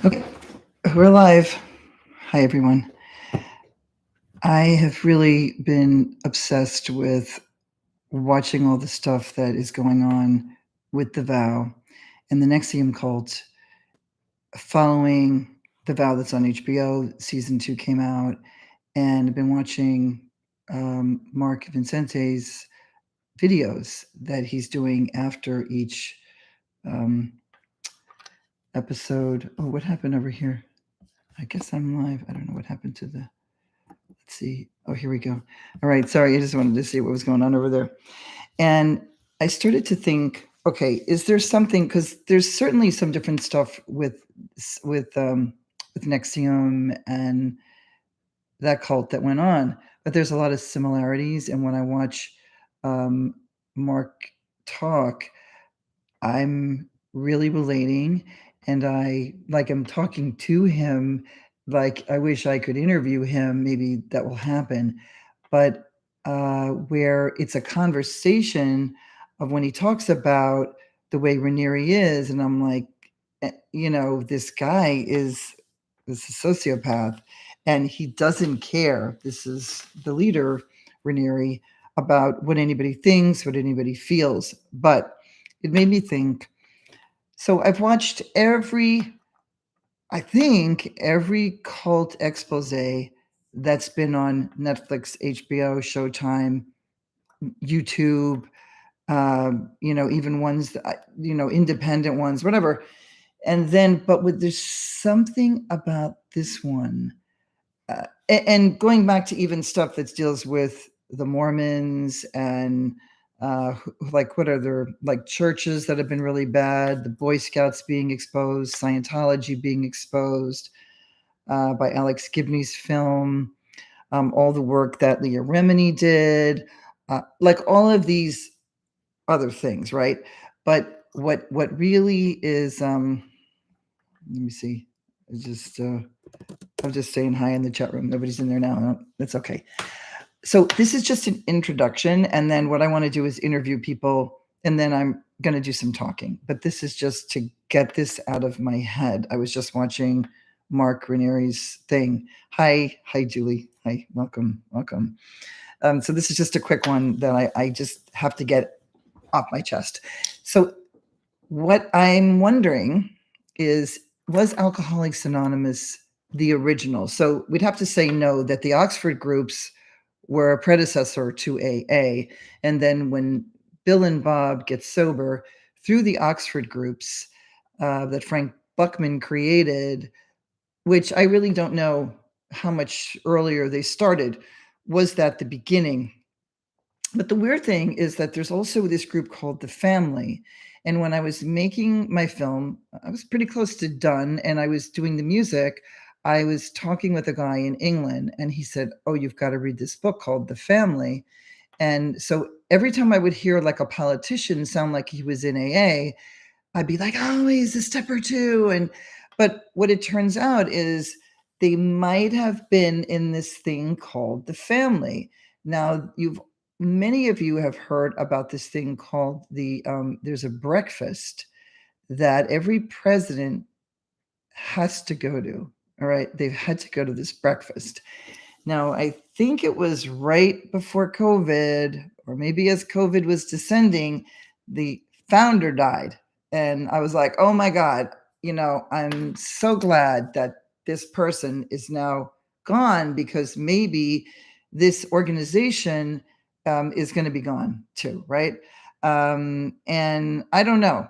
Okay, we're live. Hi, everyone. I have really been obsessed with watching all the stuff that is going on with The Vow and the Nexium cult following The Vow that's on HBO. Season 2 came out, and I've been watching Mark Vincente's videos that he's doing after each um, episode. Oh, what happened over here? I guess I'm live. I don't know what happened to the. Let's see. Oh, here we go. All right. Sorry. I just wanted to see what was going on over there. And I started to think, okay, is there something, because there's certainly some different stuff with Nexium and that cult that went on, but there's a lot of similarities. And when I watch um, Mark talk, I'm really relating, and I'm talking to him like I wish I could interview him. Maybe that will happen. But where it's a conversation of when he talks about the way Raniere is, and I'm like, this guy is a sociopath, and he doesn't care. This is the leader, Raniere, about what anybody thinks, what anybody feels. But it made me think. So I've watched I think every cult expose that's been on Netflix, HBO, Showtime, YouTube, even ones that, independent ones, whatever. And then, there's something about this one. And going back to even stuff that deals with the Mormons and like what are there, like churches that have been really bad, the Boy Scouts being exposed, Scientology being exposed by Alex Gibney's film, all the work that Leah Remini did, like all of these other things, right? But what really is, let me see, it's just I'm just saying hi in the chat room. Nobody's in there now. That's okay. So this is just an introduction, and then what I want to do is interview people, and then I'm going to do some talking. But this is just to get this out of my head. I was just watching Mark Raniere's thing. Hi, Julie. Hi, welcome. So this is just a quick one that I just have to get off my chest. So what I'm wondering is, was Alcoholics Anonymous the original? So we'd have to say no, that the Oxford groups were a predecessor to AA. And then when Bill and Bob get sober through the Oxford groups that Frank Buckman created, which I really don't know how much earlier they started, was that the beginning? But the weird thing is that there's also this group called The Family. And when I was making my film, I was pretty close to done, and I was doing the music. I was talking with a guy in England, and he said, "Oh, you've got to read this book called The Family." And so every time I would hear like a politician sound like he was in AA, I'd be like, "Oh, he's a step or two." But what it turns out is they might have been in this thing called The Family. Now, many of you have heard about this thing called there's a breakfast that every president has to go to. All right. They've had to go to this breakfast. Now, I think it was right before COVID, or maybe as COVID was descending, the founder died. And I was like, oh my God, I'm so glad that this person is now gone, because maybe this organization is going to be gone too, right? And I don't know.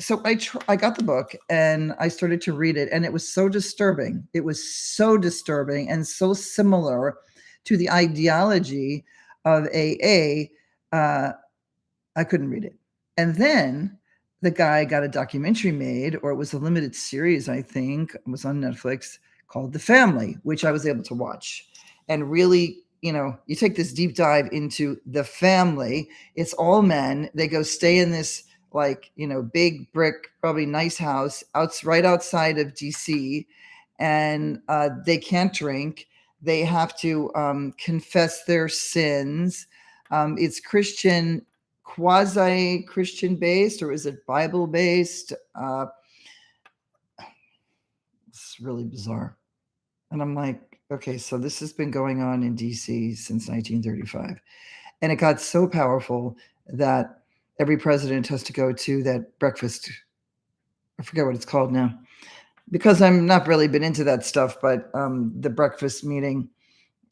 So I got the book and I started to read it, and it was so disturbing. It was so disturbing and so similar to the ideology of AA. I couldn't read it. And then the guy got a documentary made, or it was a limited series, I think. It was on Netflix, called The Family, which I was able to watch. And really, you take this deep dive into the family. It's all men. They go stay in this big brick, probably nice house right outside of DC, and they can't drink. They have to confess their sins. It's Christian, quasi Christian based, or is it Bible based? really bizarre. And I'm like, okay, so this has been going on in DC since 1935. And it got so powerful that every president has to go to that breakfast. I forget what it's called now because I'm not really been into that stuff, but the breakfast meeting,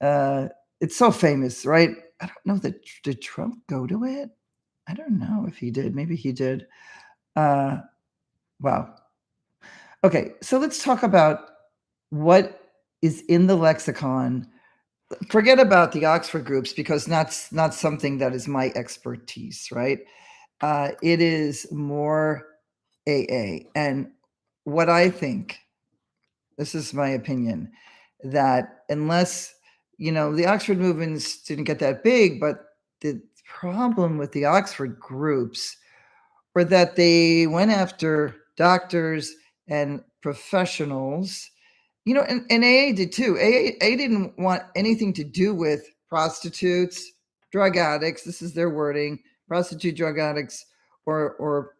uh, it's so famous, right? I don't know that did Trump go to it? I don't know if he did. Maybe he did. Uh, wow. Okay, so let's talk about what is in the lexicon. Forget about the Oxford groups because that's not something that is my expertise, right? It is more AA. And what I think, this is my opinion, that unless, the Oxford movements didn't get that big, but the problem with the Oxford groups were that they went after doctors and professionals, and AA did too. AA didn't want anything to do with prostitutes, drug addicts. This is their wording: prostitute, drug addicts, or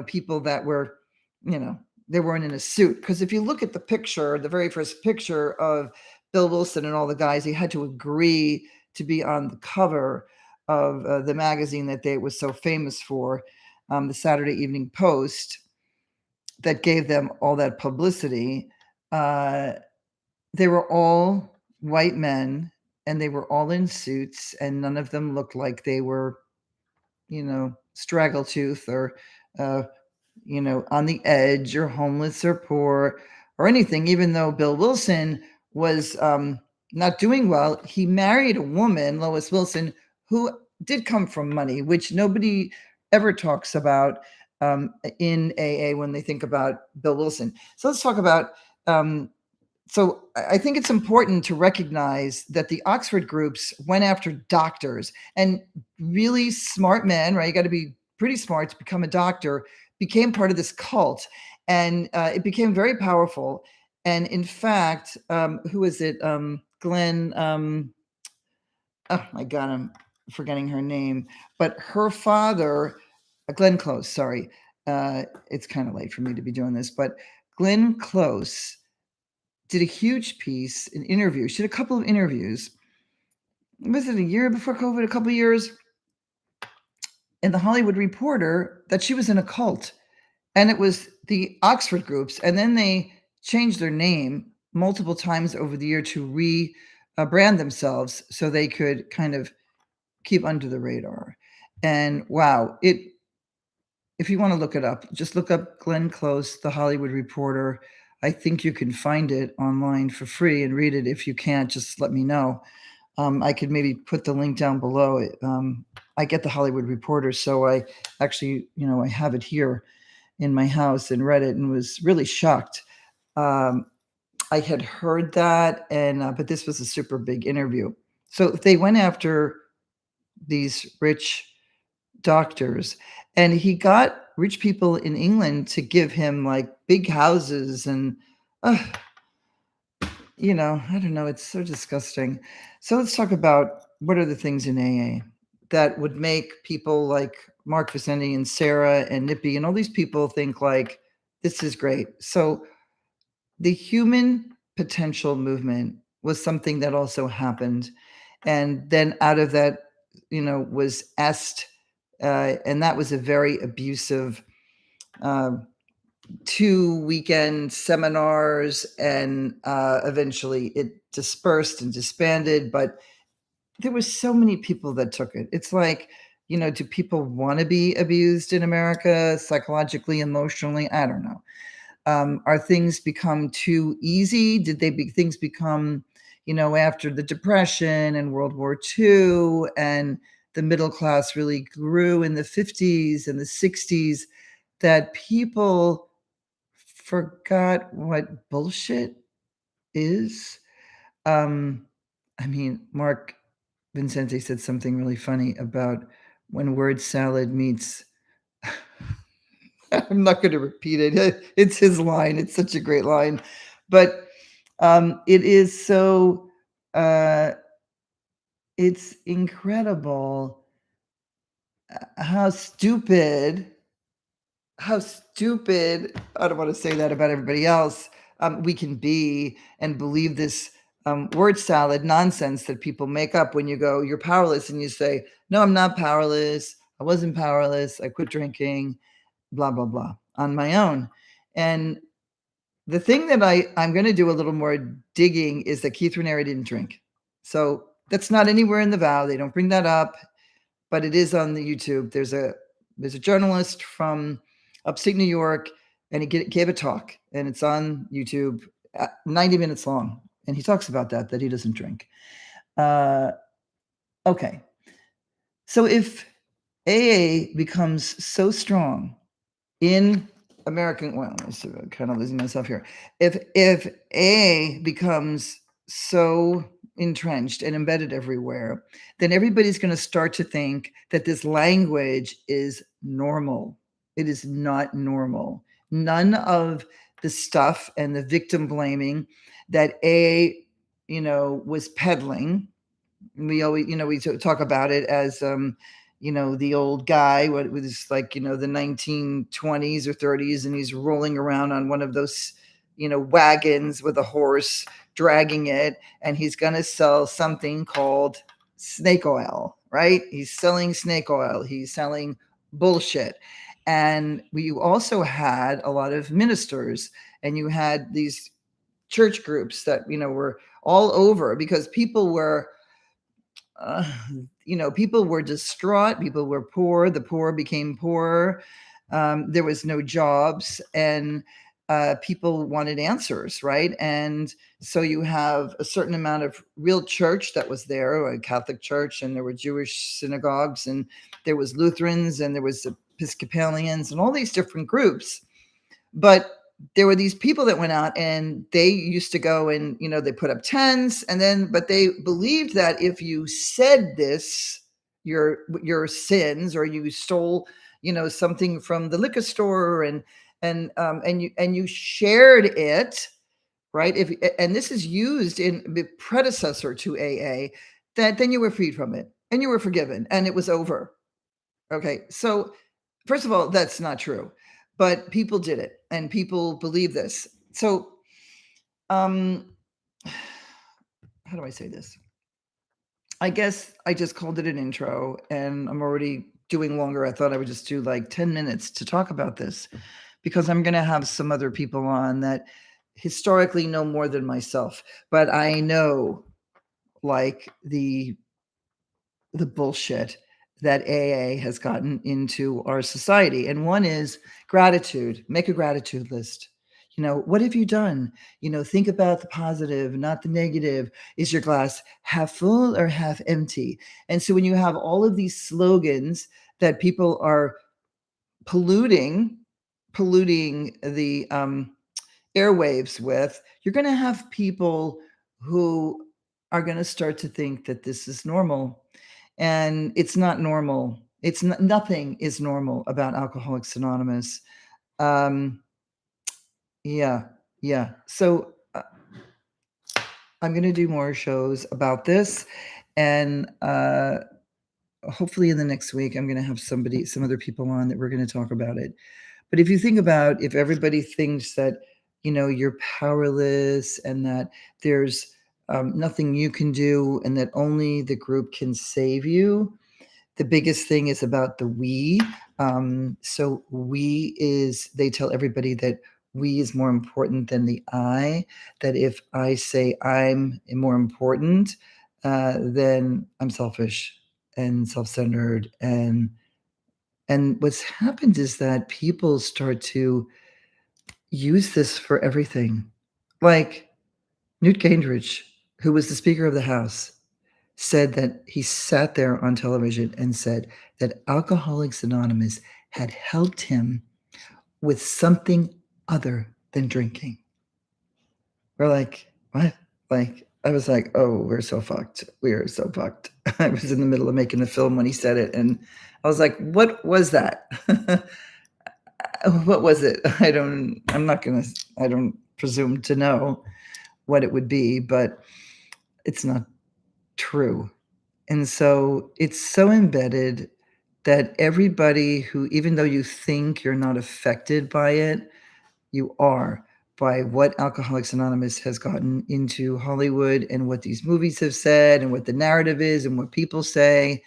people that were, you know, they weren't in a suit. Because if you look at the picture, the very first picture of Bill Wilson and all the guys, he had to agree to be on the cover of the magazine that they was so famous for, the Saturday Evening Post, that gave them all that publicity. Uh, they were all white men and they were all in suits, and none of them looked like they were, straggletooth or, uh, on the edge or homeless or poor or anything, even though Bill Wilson was not doing well. He married a woman, Lois Wilson, who did come from money, which nobody ever talks about in AA when they think about Bill Wilson. So let's talk about. So I think it's important to recognize that the Oxford groups went after doctors and really smart men, right? You got to be pretty smart to become a doctor, became part of this cult. And it became very powerful. And in fact, who is it? Glenn, oh my God, I'm forgetting her name. But her father, Glenn Close, sorry. It's kind of late for me to be doing this, but Glenn Close did a huge piece, an interview. She did a couple of interviews. Was it a year before COVID? A couple of years in the Hollywood Reporter that she was in a cult, and it was the Oxford groups. And then they changed their name multiple times over the year to brand themselves so they could kind of keep under the radar. And wow, if you want to look it up, just look up Glenn Close, The Hollywood Reporter. I think you can find it online for free and read it. If you can't, just let me know. I could maybe put the link down below. I get The Hollywood Reporter, so I actually, I have it here in my house and read it and was really shocked. I had heard that, and but this was a super big interview. So they went after these rich doctors, and he got rich people in England to give him like big houses and uh, I don't know, it's so disgusting. So let's talk about what are the things in AA that would make people like Mark Vicendi and Sarah and Nippy and all these people think like this is great. So the human potential movement was something that also happened, and then out of that, was est, and that was a very abusive uh, 2 weekend seminars, and eventually it dispersed and disbanded. But there was so many people that took it. It's like, do people want to be abused in America psychologically, emotionally? I don't know. Are things become too easy? Did things become, after the Depression and World War II, and the middle class really grew in the 50s and the 60s, that people forgot what bullshit is? Um, I mean, Mark Vincente said something really funny about when word salad meets. I'm not going to repeat it. It's his line. It's such a great line. But it is so, uh, it's incredible how stupid, I don't want to say that about everybody else. we can be and believe this word salad nonsense that people make up when you go, you're powerless, and you say, no, I'm not powerless. I wasn't powerless. I quit drinking, blah, blah, blah, on my own. And the thing that I'm going to do a little more digging is that Keith Raniere didn't drink. So that's not anywhere in the vow. They don't bring that up, but it is on the YouTube. There's a journalist from upstate New York, and he gave a talk, and it's on YouTube, 90 minutes long, and he talks about that he doesn't drink. Okay, so if AA becomes so strong in American, well, I'm kind of losing myself here. If AA becomes so entrenched and embedded everywhere, then everybody's going to start to think that this language is normal. It is not normal. None of the stuff and the victim blaming that AA, was peddling. We always, we talk about it as the old guy what was like, the 1920s or 30s, and he's rolling around on one of those wagons with a horse dragging it, and he's going to sell something called snake oil, right? He's selling snake oil, he's selling bullshit. And we also had a lot of ministers, and you had these church groups that were all over because people were uh, people were distraught. People were poor. The poor became poorer. There was no jobs, and people wanted answers, right? And so you have a certain amount of real church that was there, a Catholic church, and there were Jewish synagogues, and there was Lutherans, and there was Episcopalians, and all these different groups. But there were these people that went out, and they used to go and they put up tents, and then but they believed that if you said this, your sins, or you stole something from the liquor store, and you shared it, right? If and this is used in the predecessor to AA, that then you were freed from it and you were forgiven and it was over. Okay, so first of all, that's not true, but people did it and people believe this. So, um, how do I say this? I guess I just called it an intro and I'm already doing longer. I thought I would just do like 10 minutes to talk about this because I'm going to have some other people on that historically know more than myself, but I know like the bullshit that AA has gotten into our society. And one is gratitude. Make a gratitude list. What have you done? Think about the positive, not the negative. Is your glass half full or half empty? And so when you have all of these slogans that people are polluting, polluting the airwaves with, you're going to have people who are going to start to think that this is normal, and it's not normal. Nothing is normal about Alcoholics Anonymous. Um, yeah, yeah. So I'm going to do more shows about this, and hopefully in the next week I'm going to have some other people on that we're going to talk about it. But if you think about if everybody thinks that you're powerless and that there's nothing you can do and that only the group can save you, the biggest thing is about the we. So we is, they tell everybody that we is more important than the I, that if I say I'm more important, then I'm selfish and self-centered. And what's happened is that people start to use this for everything. Like Newt Gingrich, who was the Speaker of the House, said that he sat there on television and said that Alcoholics Anonymous had helped him with something other than drinking. We're like, what? Like, I was like, oh, we're so fucked. We are so fucked. I was in the middle of making the film when he said it. And I was like, what was that? What was it? I don't presume to know what it would be, but it's not true. And so it's so embedded that everybody who, even though you think you're not affected by it, you are. by what Alcoholics Anonymous has gotten into Hollywood and what these movies have said and what the narrative is and what people say,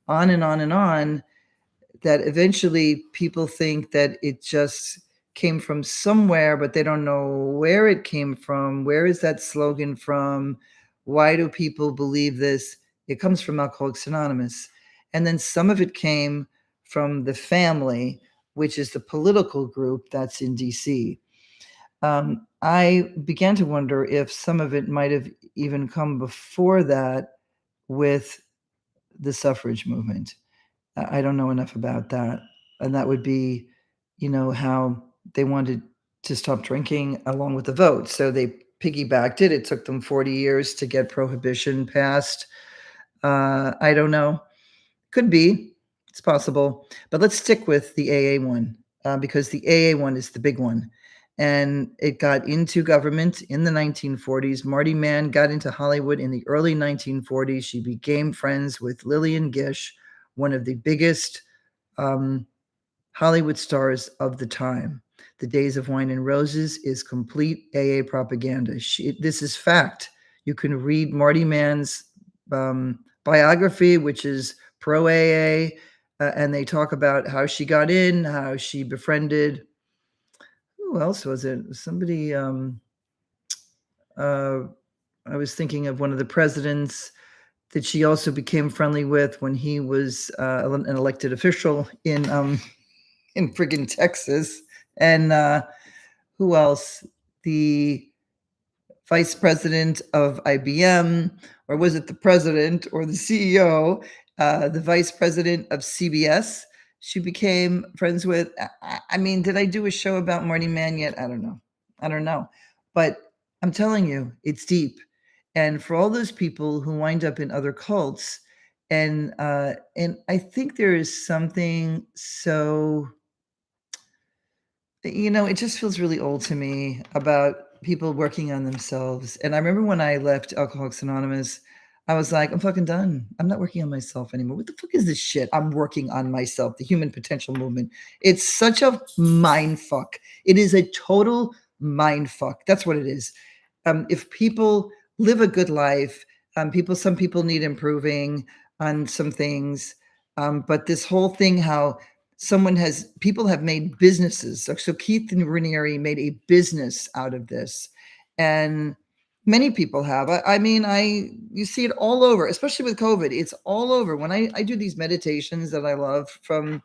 on and on and on, that eventually people think that it just came from somewhere, but they don't know where it came from. Where is that slogan from? Why do people believe this? It comes from Alcoholics Anonymous. And then some of it came from the family, which is the political group that's in DC. I began to wonder if some of it might have even come before that with the suffrage movement. I don't know enough about that. And that would be, how they wanted to stop drinking along with the vote. So they piggybacked it. It took them 40 years to get prohibition passed. I don't know. Could be. It's possible. But let's stick with the AA one because the AA one is the big one. And it got into government in the 1940s. Marty Mann got into Hollywood in the early 1940s. She became friends with Lillian Gish, one of the biggest Hollywood stars of the time. The Days of Wine and Roses is complete AA propaganda. This is fact. You can read Marty Mann's biography, which is pro AA, and they talk about how she got in, how she befriended. Who else was it? Somebody. I was thinking of one of the presidents that she also became friendly with when he was an elected official in friggin' Texas. And who else? The vice president of IBM, or was it the president or the CEO? The vice president of CBS. She became friends with. I mean, did I do a show about Marty Mann yet? I don't know. I don't know. But I'm telling you, it's deep. And for all those people who wind up in other cults, and I think there is something so it just feels really old to me about people working on themselves. And I remember when I left Alcoholics Anonymous, I was like, I'm fucking done. I'm not working on myself anymore. What the fuck is this shit? I'm working on myself, the human potential movement. It's such a mind fuck. It is a total mind fuck. That's what it is. If people live a good life, some people need improving on some things. But this whole thing, how people have made businesses. So Keith and Raniere made a business out of this, and many people have. I mean, you see it all over, especially with COVID. It's all over. When I do these meditations that I love from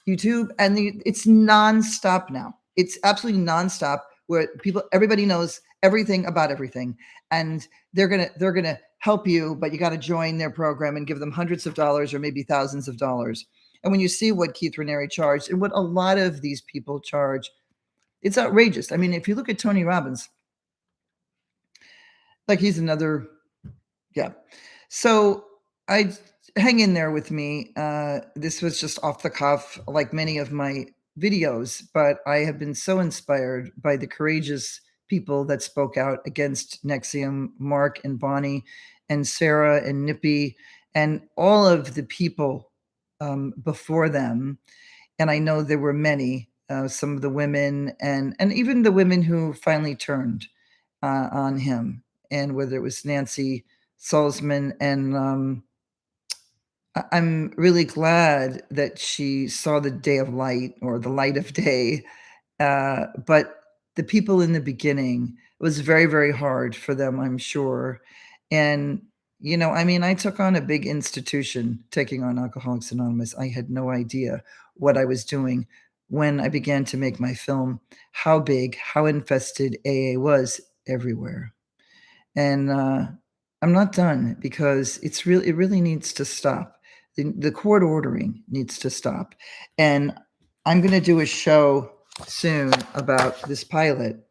YouTube, and it's nonstop now. It's absolutely nonstop where everybody knows everything about everything, and they're gonna help you, but you got to join their program and give them hundreds of dollars or maybe thousands of dollars. And when you see what Keith Raniere charged and what a lot of these people charge, it's outrageous. I mean, if you look at Tony Robbins, like he's another, yeah. So I hang in there with me. This was just off the cuff, like many of my videos, but I have been so inspired by the courageous people that spoke out against Nexium, Mark and Bonnie and Sarah and Nippy and all of the people before them. And I know there were many, some of the women and even the women who finally turned on him, and whether it was Nancy Salzman. And I'm really glad that she saw the day of light or the light of day. But the people in the beginning, it was very, very hard for them, I'm sure. And, I mean, I took on a big institution taking on Alcoholics Anonymous. I had no idea what I was doing when I began to make my film, how big, how infested AA was everywhere. And I'm not done because it really needs to stop. The court ordering needs to stop. And I'm going to do a show soon about this pilot.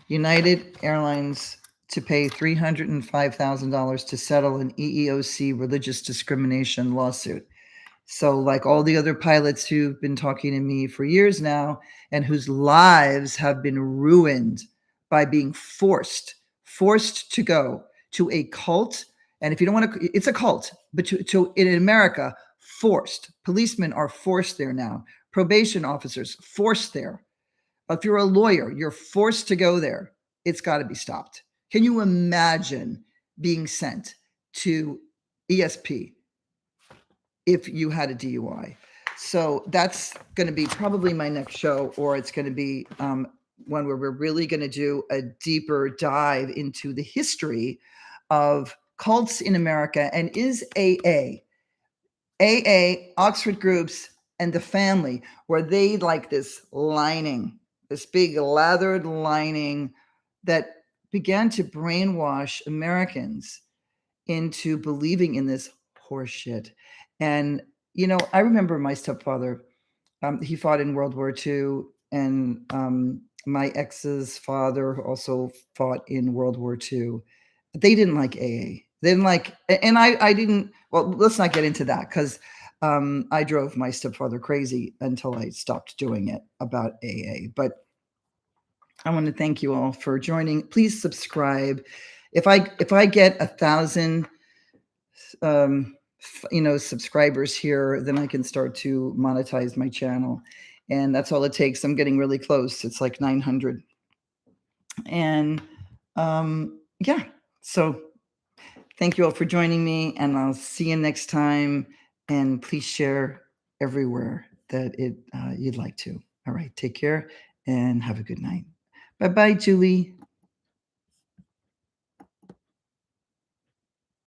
United Airlines to pay $305,000 to settle an EEOC religious discrimination lawsuit. So, like all the other pilots who've been talking to me for years now and whose lives have been ruined by being forced to go to a cult. And if you don't want to, it's a cult, but in America, forced. Policemen are forced there now. Probation officers forced there. If you're a lawyer, you're forced to go there. It's got to be stopped. Can you imagine being sent to ESP if you had a DUI? So that's going to be probably my next show, or it's going to be one where we're really going to do a deeper dive into the history of cults in America, and is AA, Oxford groups, and the family, where they like this lining, this big lathered lining that began to brainwash Americans into believing in this horseshit. And, I remember my stepfather, he fought in World War II, and my ex's father also fought in World War II. They didn't like AA. They didn't like, and I didn't. Well, let's not get into that, because I drove my stepfather crazy until I stopped doing it about AA. But I want to thank you all for joining. Please subscribe. If I get 1,000 subscribers here, then I can start to monetize my channel. And that's all it takes. I'm getting really close. It's like 900. And yeah, so thank you all for joining me, and I'll see you next time. And please share everywhere that you'd like to. All right, take care and have a good night. Bye-bye, Julie.